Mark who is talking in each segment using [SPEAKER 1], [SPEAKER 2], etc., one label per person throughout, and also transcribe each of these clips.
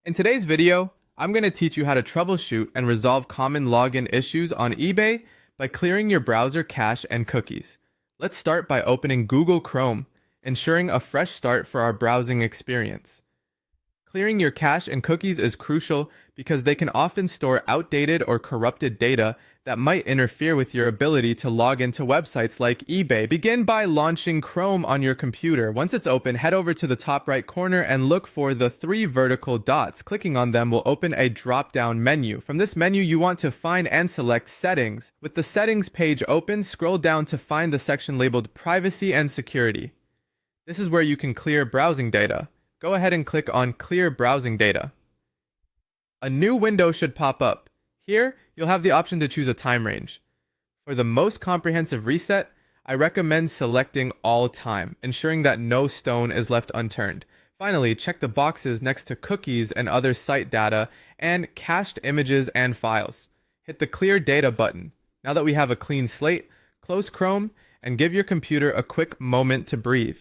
[SPEAKER 1] In today's video, I'm going to teach you how to troubleshoot and resolve common login issues on eBay by clearing your browser cache and cookies. Let's start by opening Google Chrome, ensuring a fresh start for our browsing experience. Clearing your cache and cookies is crucial because they can often store outdated or corrupted data that might interfere with your ability to log into websites like eBay. Begin by launching Chrome on your computer. Once it's open, head over to the top right corner and look for the three vertical dots. Clicking on them will open a drop-down menu. From this menu, you want to find and select Settings. With the Settings page open, scroll down to find the section labeled Privacy and Security. This is where you can clear browsing data. Go ahead and click on Clear Browsing Data. A new window should pop up. Here, you'll have the option to choose a time range. For the most comprehensive reset, I recommend selecting All Time, ensuring that no stone is left unturned. Finally, check the boxes next to cookies and other site data and cached images and files. Hit the Clear Data button. Now that we have a clean slate, close Chrome and give your computer a quick moment to breathe.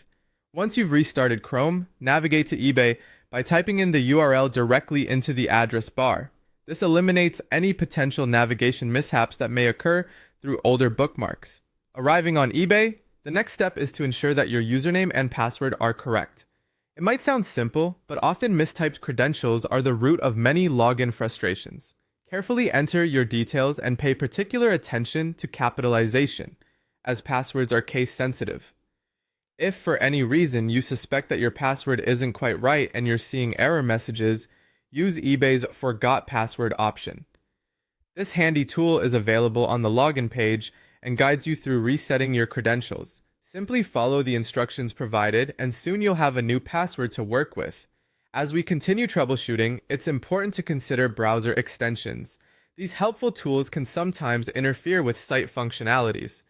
[SPEAKER 1] Once you've restarted Chrome, navigate to eBay by typing in the URL directly into the address bar. This eliminates any potential navigation mishaps that may occur through older bookmarks. Arriving on eBay, the next step is to ensure that your username and password are correct. It might sound simple, but often mistyped credentials are the root of many login frustrations. Carefully enter your details and pay particular attention to capitalization, as passwords are case sensitive. If for any reason you suspect that your password isn't quite right and you're seeing error messages, use eBay's Forgot Password option. This handy tool is available on the login page and guides you through resetting your credentials. Simply follow the instructions provided and soon you'll have a new password to work with. As we continue troubleshooting, it's important to consider browser extensions. These helpful tools can sometimes interfere with site functionalities.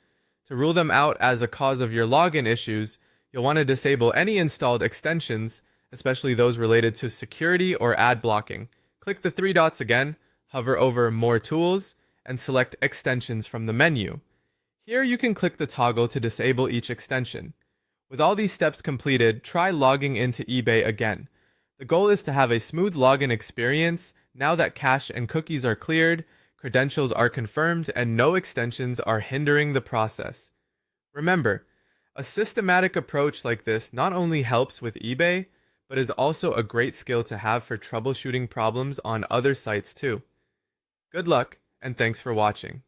[SPEAKER 1] To rule them out as a cause of your login issues, you'll want to disable any installed extensions, especially those related to security or ad blocking. Click the three dots again, hover over More Tools, and select Extensions from the menu. Here you can click the toggle to disable each extension. With all these steps completed, try logging into eBay again. The goal is to have a smooth login experience now that cache and cookies are cleared, credentials are confirmed, and no extensions are hindering the process. Remember, a systematic approach like this not only helps with eBay, but is also a great skill to have for troubleshooting problems on other sites too. Good luck, and thanks for watching.